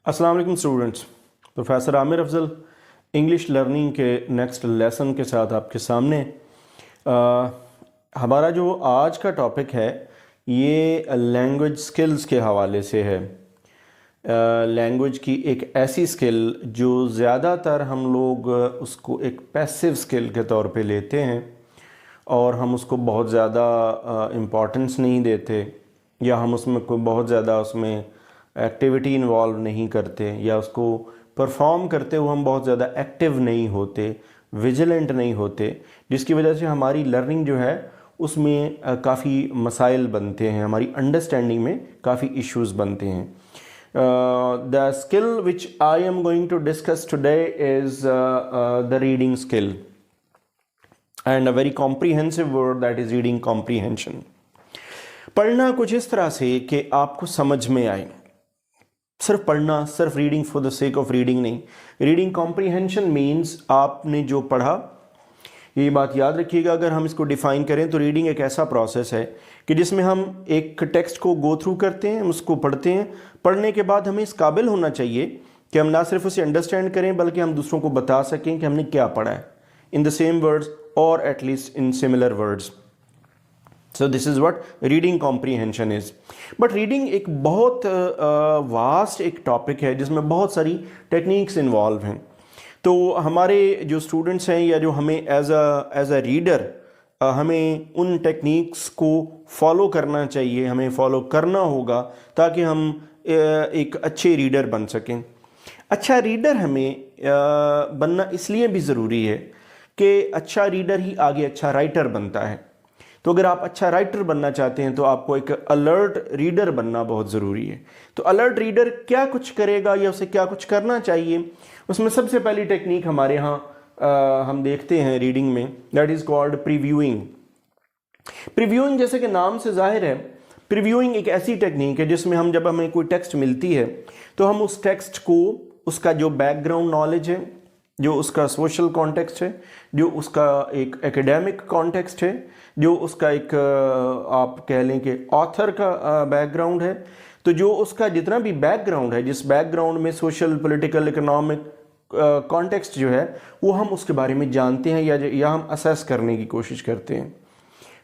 अस्सलाम वालेकुम students. Professor Aamir Afzal English learning के नेक्स्ट लेसन के साथ आपके सामने। हमारा जो आज का टॉपिक है ये लैंग्वेज स्किल्स के हवाले से है। लैंग्वेज की एक ऐसी स्किल जो ज़्यादातर हम लोग उसको एक पैसिव स्किल के तौर पे लेते हैं और हम उसको बहुत ज़्यादा इम्पोर्टेंस नहीं देते, या हम उसमें कोई बहुत ज़्यादा उसमें एक्टिविटी इन्वॉल्व नहीं करते, या उसको परफॉर्म करते हुए हम बहुत ज़्यादा एक्टिव नहीं होते, विजिलेंट नहीं होते, जिसकी वजह से हमारी लर्निंग जो है उसमें काफ़ी मसाइल बनते हैं, हमारी अंडरस्टैंडिंग में काफ़ी इश्यूज बनते हैं। The skill which I am going to discuss today is the reading skill and a very comprehensive word that is reading comprehension. पढ़ना कुछ इस तरह से कि आपको समझ में आए। सिर्फ पढ़ना, सिर्फ reading for the sake of reading नहीं। रीडिंग कॉम्प्रीहेंशन मीन्स आपने जो पढ़ा, ये बात याद रखिएगा। अगर हम इसको डिफ़ाइन करें तो रीडिंग एक ऐसा प्रोसेस है कि जिसमें हम एक टेक्स्ट को गो थ्रू करते हैं, उसको पढ़ते हैं। पढ़ने के बाद हमें इस काबिल होना चाहिए कि हम ना सिर्फ उसे अंडरस्टैंड करें बल्कि हम दूसरों को बता सकें कि हमने क्या पढ़ा है, इन द सेम वर्ड्स और at least in similar words. So this is what reading comprehension is. But reading एक बहुत वास्ट एक टॉपिक है जिसमें बहुत सारी टेक्निक्स इन्वॉल्व हैं। तो हमारे जो स्टूडेंट्स हैं या जो हमें एज अ रीडर हमें उन टेक्निक्स को फॉलो करना चाहिए, हमें फॉलो करना होगा ताकि हम एक अच्छे रीडर बन सकें। अच्छा रीडर हमें बनना इसलिए भी ज़रूरी है कि अच्छा रीडर ही आगे अच्छा राइटर बनता है। तो अगर आप अच्छा राइटर बनना चाहते हैं तो आपको एक अलर्ट रीडर बनना बहुत ज़रूरी है। तो अलर्ट रीडर क्या कुछ करेगा या उसे क्या कुछ करना चाहिए, उसमें सबसे पहली टेक्निक हमारे यहाँ हम देखते हैं रीडिंग में, that is called previewing. Previewing जैसे कि नाम से जाहिर है, प्रीव्यूइंग एक ऐसी टेक्निक है जिसमें हम जब हमें कोई टेक्स्ट मिलती है तो हम उस टेक्स्ट को, उसका जो बैकग्राउंड नॉलेज है, जो उसका सोशल कॉन्टेक्स्ट है, जो उसका एक एकेडमिक कॉन्टेक्स्ट है, जो उसका एक आप कह लें कि ऑथर का बैकग्राउंड है, तो जो उसका जितना भी बैकग्राउंड है, जिस बैकग्राउंड में सोशल, पॉलिटिकल, इकोनॉमिक कॉन्टेक्स्ट जो है वो हम उसके बारे में जानते हैं या हम असेस करने की कोशिश करते हैं।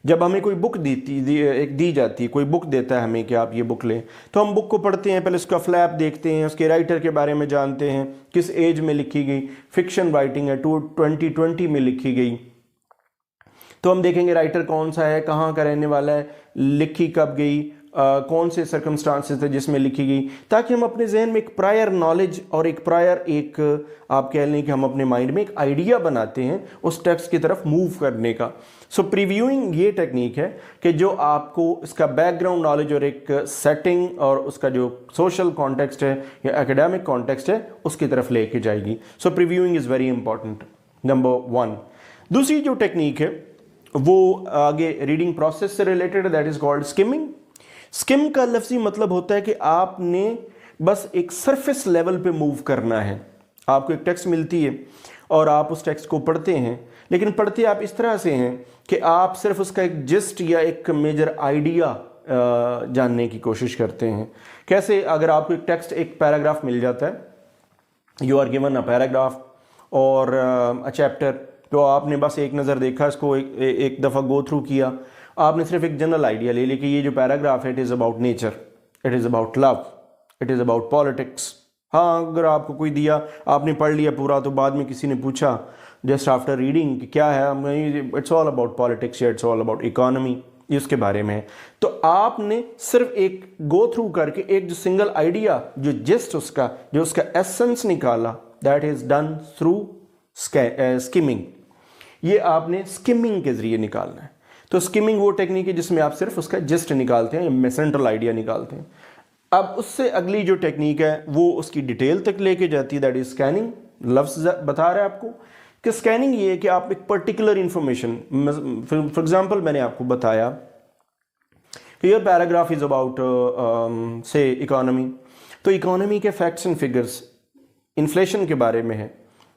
जब हमें कोई बुक दी जाती है, कोई बुक देता है हमें कि आप ये बुक लें, तो हम बुक को पढ़ते हैं, पहले उसका फ्लैप देखते हैं, उसके राइटर के बारे में जानते हैं, किस एज में लिखी गई, फिक्शन राइटिंग है, 2020 में लिखी गई, तो हम देखेंगे राइटर कौन सा है, कहाँ का रहने वाला है, लिखी कब गई, कौन से सर्कमस्टांसेस थे जिसमें लिखी गई, ताकि हम अपने जहन में एक प्रायर नॉलेज और एक आप कह लें कि हम अपने माइंड में एक आइडिया बनाते हैं उस टेक्स्ट की तरफ मूव करने का। सो प्रीव्यूइंग ये टेक्निक है कि जो आपको इसका बैकग्राउंड नॉलेज और एक सेटिंग और उसका जो सोशल कॉन्टेक्स्ट है या एकेडमिक कॉन्टेक्स्ट है उसकी तरफ लेके जाएगी। So previewing is very important, number 1। दूसरी जो टेक्निक है वो आगे रीडिंग प्रोसेस से रिलेटेड है, that is called skimming. Skim का लफ्ज़ी मतलब होता है कि आपने बस एक सरफेस लेवल पे मूव करना है। आपको एक टेक्स्ट मिलती है और आप उस टेक्स्ट को पढ़ते हैं, लेकिन पढ़ते आप इस तरह से हैं कि आप सिर्फ उसका एक जिस्ट या एक मेजर आइडिया जानने की कोशिश करते हैं। कैसे? अगर आपको एक टेक्स्ट, एक पैराग्राफ मिल जाता है, you are given a paragraph और अ चैप्टर, तो आपने बस एक नज़र देखा, इसको एक दफ़ा गो थ्रू किया, आपने सिर्फ एक जनरल आइडिया ले लिया कि ये जो पैराग्राफ है it is about nature, it is about love, it is about politics. हाँ, अगर आपको कोई दिया, आपने पढ़ लिया पूरा, तो बाद में किसी ने पूछा जस्ट आफ्टर रीडिंग कि क्या है, इट्स ऑल अबाउट पॉलिटिक्स या इट्स ऑल अबाउट इकोनॉमी, ये उसके बारे में है। तो आपने सिर्फ एक गो थ्रू करके एक जो सिंगल आइडिया, जो जिस्ट उसका, जो उसका एसेंस निकाला, that is done through skimming. ये आपने स्किमिंग के ज़रिए निकालना है। तो स्किमिंग वो टेक्निक है जिसमें आप सिर्फ उसका जिस्ट निकालते हैं या सेंट्रल आइडिया निकालते हैं। अब उससे अगली जो टेक्निक है वो उसकी डिटेल तक लेके जाती है, दैट इज स्कैनिंग। लफ्ज़ बता रहा है आपको कि स्कैनिंग ये है कि आप एक पर्टिकुलर इंफॉर्मेशन, फॉर एग्जांपल मैंने आपको बताया कि योर पैराग्राफ इज अबाउट से इकोनॉमी, तो इकोनॉमी के फैक्ट्स एंड फिगर्स, इन्फ्लेशन के बारे में है,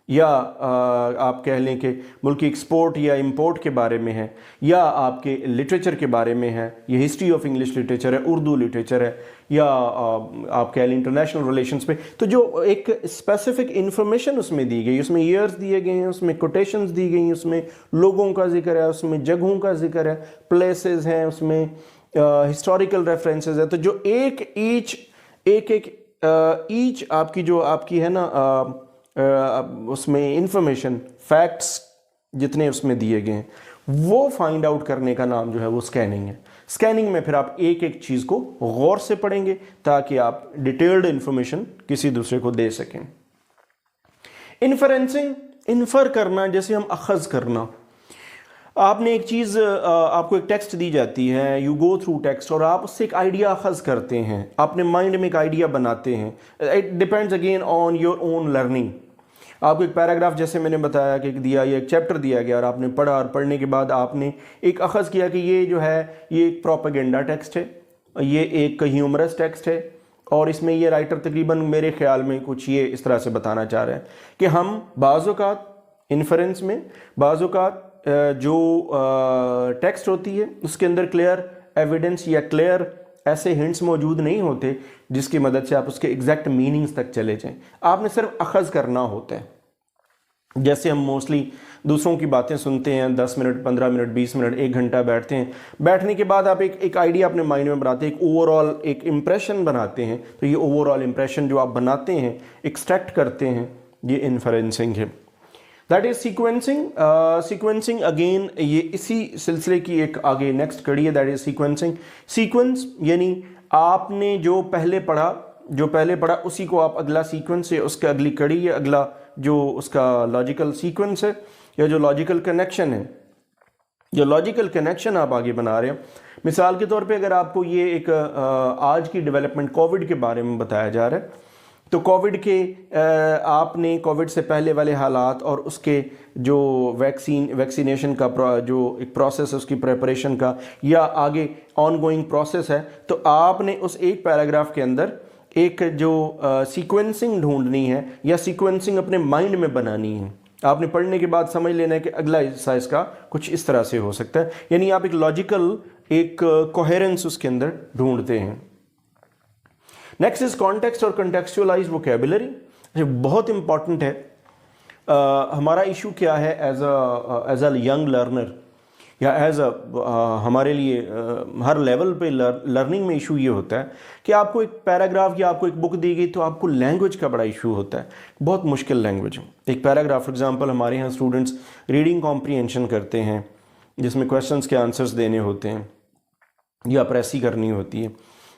या आप कह लें कि मुल्की एक्सपोर्ट या इंपोर्ट के बारे में है, या आपके लिटरेचर के बारे में है, ये हिस्ट्री ऑफ इंग्लिश लिटरेचर है, उर्दू लिटरेचर है, या आप कह लें इंटरनेशनल रिलेशंस पे, तो जो एक स्पेसिफिक इंफॉर्मेशन उसमें दी गई, उसमें ईयर्स दिए गए हैं, उसमें कोटेशंस दी गई, उसमें लोगों का जिक्र है, उसमें जगहों का जिक्र है, प्लेसेस हैं, उसमें हिस्टोरिकल रेफरेंसेस है, तो जो एक ईच आपकी जो आपकी है ना उसमें इंफॉर्मेशन फैक्ट्स जितने उसमें दिए गए हैं वो फाइंड आउट करने का नाम जो है वो स्कैनिंग है। स्कैनिंग में फिर आप एक एक चीज़ को गौर से पढ़ेंगे ताकि आप डिटेल्ड इंफॉर्मेशन किसी दूसरे को दे सकें। इन्फरेंसिंग, इन्फर करना, जैसे हम अखज़ करना। आपने एक चीज़, आपको एक टेक्स्ट दी जाती है, यू गो थ्रू टेक्स्ट और आप उससे एक आइडिया अखज़ करते हैं, अपने माइंड में एक आइडिया बनाते हैं। It depends again on your own learning. आपको एक पैराग्राफ जैसे मैंने बताया कि दिया, या एक चैप्टर दिया गया और आपने पढ़ा, और पढ़ने के बाद आपने एक अखज़ किया कि ये जो है ये एक प्रोपेगेंडा टेक्स्ट है, ये एक ह्यूमरस टेक्स्ट है, और इसमें ये राइटर तकरीबन मेरे ख्याल में कुछ ये इस तरह से बताना चाह रहे हैं कि हम बाज़-औक़ात इन्फरेंस में बाज़-औक़ात जो टेक्स्ट होती है उसके अंदर क्लियर एविडेंस या क्लियर ऐसे हिंट्स मौजूद नहीं होते जिसकी मदद से आप उसके एग्जैक्ट मीनिंग्स तक चले जाएं। आपने सिर्फ अखज़ करना होता है। जैसे हम मोस्टली दूसरों की बातें सुनते हैं, 10 मिनट, 15 मिनट, 20 मिनट, 1 घंटा बैठते हैं, बैठने के बाद आप एक आइडिया अपने माइंड में बनाते हैं, एक ओवरऑल एक इम्प्रेशन बनाते हैं। तो ये ओवरऑल इम्प्रेशन जो आप बनाते हैं, एक्सट्रैक्ट करते हैं, ये इन्फरेंसिंग है। That is sequencing. Sequencing again ये इसी सिलसिले की एक आगे नेक्स्ट कड़ी है, दैट इज सीक्वेंसिंग। सीक्वेंस यानी आपने जो पहले पढ़ा उसी को आप अगला सीक्वेंस है, उसका अगली कड़ी है, अगला जो उसका लॉजिकल सीक्वेंस है या जो लॉजिकल कनेक्शन है, जो लॉजिकल कनेक्शन आप आगे बना रहे हैं। मिसाल के तौर पे अगर आपको ये एक आज की डेवलपमेंट कोविड के बारे में बताया जा रहा है, तो कोविड के आपने कोविड से पहले वाले हालात और उसके जो वैक्सीनेशन का जो एक प्रोसेस है उसकी प्रिपरेशन का, या आगे ऑनगोइंग प्रोसेस है, तो आपने उस एक पैराग्राफ के अंदर एक जो सीक्वेंसिंग ढूंढनी है या सीक्वेंसिंग अपने माइंड में बनानी है। आपने पढ़ने के बाद समझ लेना है कि अगला हिस्सा इसका कुछ इस तरह से हो सकता है, यानी आप एक लॉजिकल एक कोहेरेंस उसके अंदर ढूंढते हैं। नेक्स्ट इज कॉन्टेक्स्ट और कंटेक्चुअलाइज वोकेबुलरी, जो बहुत इंपॉर्टेंट है। हमारा इशू क्या है एज अ यंग लर्नर या एज हमारे लिए हर लेवल पे लर्निंग में इशू ये होता है कि आपको एक पैराग्राफ या आपको एक बुक दी गई तो आपको लैंग्वेज का बड़ा इशू होता है, बहुत मुश्किल लैंग्वेज। एक पैराग्राफ फॉर एग्जांपल हमारे यहाँ स्टूडेंट्स रीडिंग कॉम्प्रीहेंशन करते हैं जिसमें क्वेश्चंस के आंसर्स देने होते हैं या प्रेसी करनी होती है,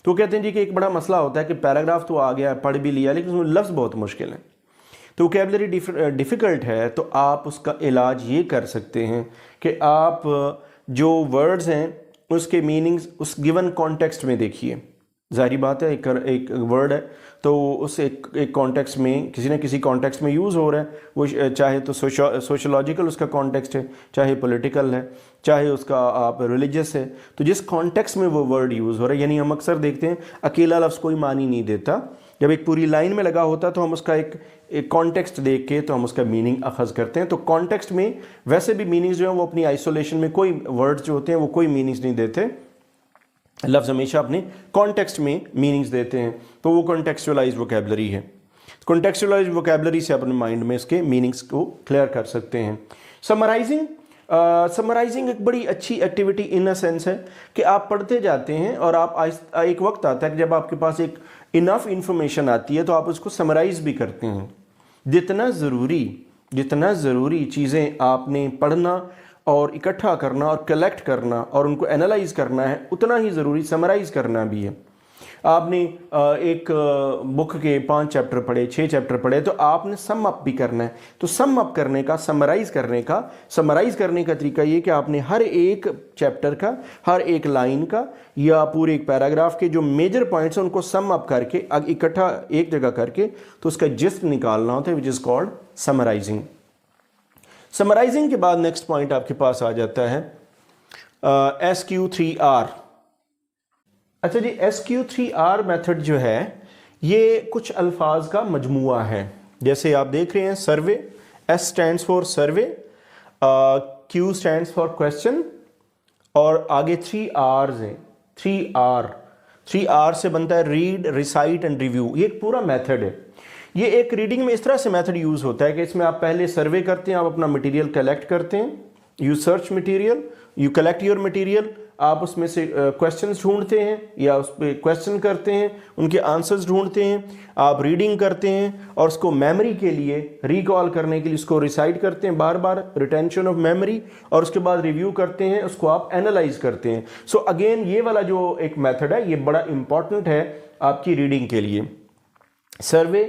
तो कहते हैं जी कि एक बड़ा मसला होता है कि पैराग्राफ तो आ गया, पढ़ भी लिया, लेकिन उसमें लफ्ज़ बहुत मुश्किल है, तो वोकैबुलरी डिफ़िकल्ट है। तो आप उसका इलाज ये कर सकते हैं कि आप जो वर्ड्स हैं उसके मीनिंग्स उस गिवन कॉन्टेक्स्ट में देखिए। ज़ाहिर बात है एक वर्ड है तो उस एक कॉन्टेक्स्ट में किसी न किसी कॉन्टेक्स्ट में यूज़ हो रहा है, वो चाहे तो सोशोलॉजिकल उसका कॉन्टेक्स्ट है, चाहे पॉलिटिकल है, चाहे उसका आप रिलीजियस है, तो जिस कॉन्टेक्स्ट में वो वर्ड यूज़ हो रहा है। यानी हम अक्सर देखते हैं अकेला लफ्ज़ कोई मानी नहीं देता, जब एक पूरी लाइन में लगा होता तो हम उसका एक कॉन्टेक्स्ट देख के तो हम उसका मीनिंग अखज़ करते हैं। तो कॉन्टेक्स्ट में वैसे भी मीनिंग्स जो हैं वो अपनी आइसोलेशन में कोई वर्ड्स जो होते हैं वो कोई मीनिंग्स नहीं देते, लफ्ज़ हमेशा अपने कॉन्टेक्स्ट में मीनिंग्स देते हैं, तो वो कॉन्टेक्चुअलाइज वोकैबुलरी है। कॉन्टेक्चुअलाइज वोकैबुलरी से अपने माइंड में इसके मीनिंग्स को क्लियर कर सकते हैं। समराइजिंग, समराइजिंग एक बड़ी अच्छी एक्टिविटी इन अ सेंस है कि आप पढ़ते जाते हैं और आप एक वक्त आता है कि जब आपके पास एक इनफ इंफॉर्मेशन आती है तो आप उसको समराइज भी करते हैं। जितना ज़रूरी चीज़ें आपने पढ़ना और इकट्ठा करना और कलेक्ट करना और उनको एनालाइज करना है, उतना ही ज़रूरी समराइज़ करना भी है। आपने एक बुक के 5 चैप्टर पढ़े, 6 चैप्टर पढ़े, तो आपने सम अप भी करना है। तो सम अप करने का, समराइज़ करने का तरीका ये कि आपने हर एक चैप्टर का, हर एक लाइन का या पूरे एक पैराग्राफ के जो मेजर पॉइंट्स हैं उनको सम अप करके इकट्ठा एक जगह करके तो उसका जिस्ट निकालना होता है, which is called summarising. Summarising के बाद नेक्स्ट पॉइंट आपके पास आ जाता है SQ3R। अच्छा जी, SQ3R मेथड जो है ये कुछ अल्फाज का मजमुआ है। जैसे आप देख रहे हैं सर्वे, S stands for survey, Q stands for question, और आगे 3 R's हैं, 3 R से बनता है रीड, रिसाइट एंड रिव्यू। ये एक पूरा मेथड है। ये एक रीडिंग में इस तरह से मेथड यूज होता है कि इसमें आप पहले सर्वे करते हैं, आप अपना मटेरियल कलेक्ट करते हैं, you search material, you collect your material, आप उसमें से क्वेश्चंस ढूंढते हैं या उस पर क्वेश्चन करते हैं, उनके आंसर्स ढूंढते हैं, आप रीडिंग करते हैं और उसको मेमोरी के लिए रिकॉल करने के लिए उसको रिसाइट करते हैं बार बार, रिटेंशन ऑफ मेमोरी, और उसके बाद रिव्यू करते हैं, उसको आप एनालाइज करते हैं। सो अगेन ये वाला जो एक मेथड है ये बड़ा इंपॉर्टेंट है आपकी रीडिंग के लिए। Survey,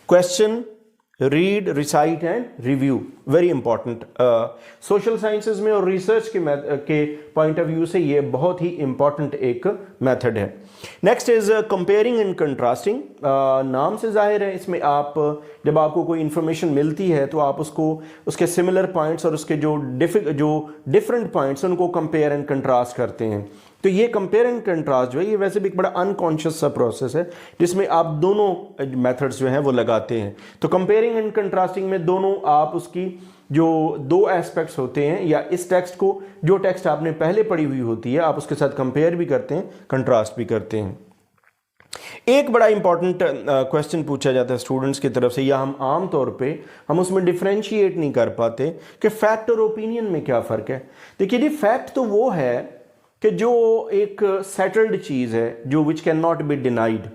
question, read, recite and review, very important. Social sciences में और रिसर्च के पॉइंट ऑफ व्यू से ये बहुत ही इंपॉर्टेंट एक मेथड है। Next is comparing and contrasting. नाम से जाहिर है इसमें आप जब आपको कोई इंफॉर्मेशन मिलती है तो आप उसको उसके सिमिलर पॉइंट्स और उसके जो डिफरेंट पॉइंट्स उनको कंपेयर एंड कंट्रास्ट करते हैं। तो ये कंपेयर एंड कंट्रास्ट जो है ये वैसे भी एक बड़ा अनकॉन्शियस सा प्रोसेस है जिसमें आप दोनों मेथड्स जो हैं वो लगाते हैं। तो कंपेयरिंग एंड कंट्रास्टिंग में दोनों आप उसकी जो 2 एस्पेक्ट्स होते हैं या इस टेक्स्ट को जो टेक्स्ट आपने पहले पढ़ी हुई होती है आप उसके साथ कंपेयर भी करते हैं, कंट्रास्ट भी करते हैं। एक बड़ा इंपॉर्टेंट क्वेश्चन पूछा जाता है स्टूडेंट्स की तरफ से, या हम आम तौर पे हम उसमें डिफरेंशिएट नहीं कर पाते कि फैक्ट और ओपिनियन में क्या फ़र्क है। देखिए जी, फैक्ट तो वो है कि जो एक सेटल्ड चीज़ है जो which can not be denied.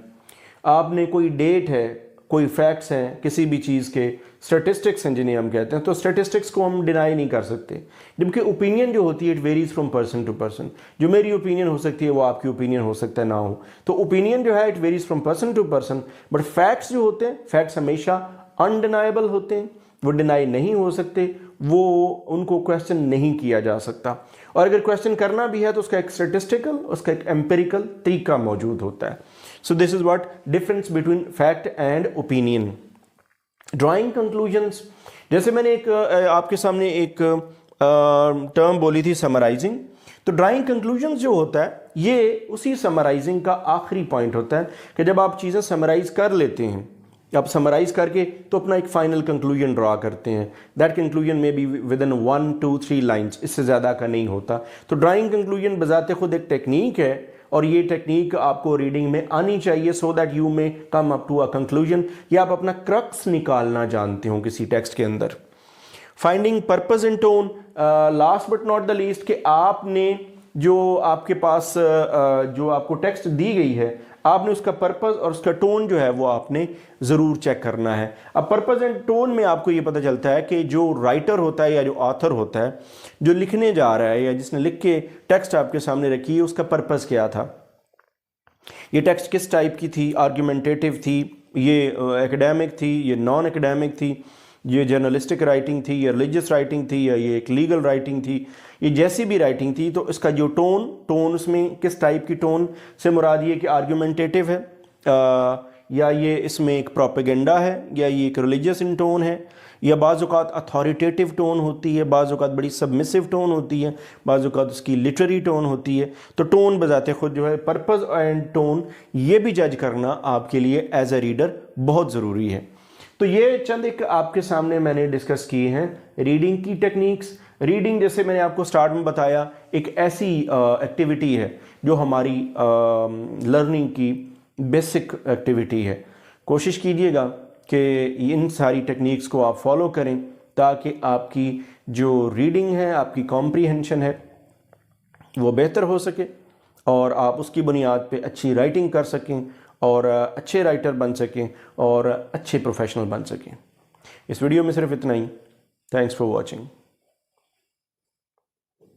आपने कोई डेट है, कोई फैक्ट्स हैं किसी भी चीज़ के, स्टैटिस्टिक्स हैं जिन्हें हम कहते हैं, तो स्टैटिस्टिक्स को हम डिनाई नहीं कर सकते। जबकि ओपिनियन जो होती है it varies from person to person. जो मेरी ओपिनियन हो सकती है वो आपकी ओपिनियन हो सकता है ना हो। तो ओपिनियन जो है it varies from person to person, but facts जो होते हैं फैक्ट्स हमेशा अनडिनाइबल होते हैं, वो डिनाई नहीं हो सकते, वो उनको क्वेश्चन नहीं किया जा सकता। और अगर क्वेश्चन करना भी है तो उसका एक स्टैटिस्टिकल, उसका एक एम्पिरिकल तरीका मौजूद होता है। So this is what difference between fact and opinion. Drawing conclusions, जैसे मैंने एक आपके सामने एक टर्म बोली थी समराइजिंग, तो ड्राइंग कंक्लूजन्स जो होता है ये उसी समराइजिंग का आखिरी पॉइंट होता है कि जब आप चीज़ें समराइज कर लेते हैं, आप समराइज करके तो अपना एक फाइनल कंक्लूजन ड्रा करते हैं। दैट कंक्लूजन में बी विद इन 1, 2, 3 लाइन्स, इससे ज़्यादा का नहीं होता। तो ड्राइंग कंक्लूजन बजाते खुद एक टेक्निक है और ये टेक्निक आपको रीडिंग में आनी चाहिए so that you may come up to a conclusion, या आप अपना क्रक्स निकालना जानते हो किसी टेक्स्ट के अंदर। Finding purpose in tone, last but not the least, कि आपने जो आपके पास जो आपको टेक्स्ट दी गई है आपने उसका पर्पस और उसका टोन जो है वो आपने ज़रूर चेक करना है। अब पर्पस एंड टोन में आपको ये पता चलता है कि जो राइटर होता है या जो ऑथर होता है जो लिखने जा रहा है या जिसने लिख के टेक्स्ट आपके सामने रखी है उसका पर्पस क्या था, ये टेक्स्ट किस टाइप की थी, आर्ग्यूमेंटेटिव थी, ये एकेडमिक थी, ये नॉन एकेडमिक थी, ये जर्नलिस्टिक राइटिंग थी, ये रिलीजियस राइटिंग थी, या ये एक लीगल राइटिंग थी, ये जैसी भी राइटिंग थी। तो इसका जो टोन उसमें किस टाइप की टोन से मुराद ये कि आर्ग्यूमेंटेटिव है, या ये इसमें एक प्रोपेगेंडा है, या ये एक रिलीजियस इन टोन है, या बाज़ औक़ात अथॉरिटेटिव टोन होती है, बाज़ औक़ात बड़ी सबमिसिव टोन होती है, बाज़ औक़ात उसकी लिटरेरी टोन होती है। तो टोन बजाते खुद जो है पर्पस एंड टोन ये भी जज करना आपके लिए एज ए रीडर बहुत ज़रूरी है। तो ये चंद एक आपके सामने मैंने डिस्कस किए हैं रीडिंग की टेक्निक्स। रीडिंग जैसे मैंने आपको स्टार्ट में बताया एक ऐसी एक्टिविटी है जो हमारी लर्निंग की बेसिक एक्टिविटी है। कोशिश कीजिएगा कि इन सारी टेक्निक्स को आप फॉलो करें ताकि आपकी जो रीडिंग है, आपकी कॉम्प्रीहेंशन है वो बेहतर हो सके और आप उसकी बुनियाद पे अच्छी राइटिंग कर सकें और अच्छे राइटर बन सकें और अच्छे प्रोफेशनल बन सकें। इस वीडियो में सिर्फ इतना ही। Thanks for watching.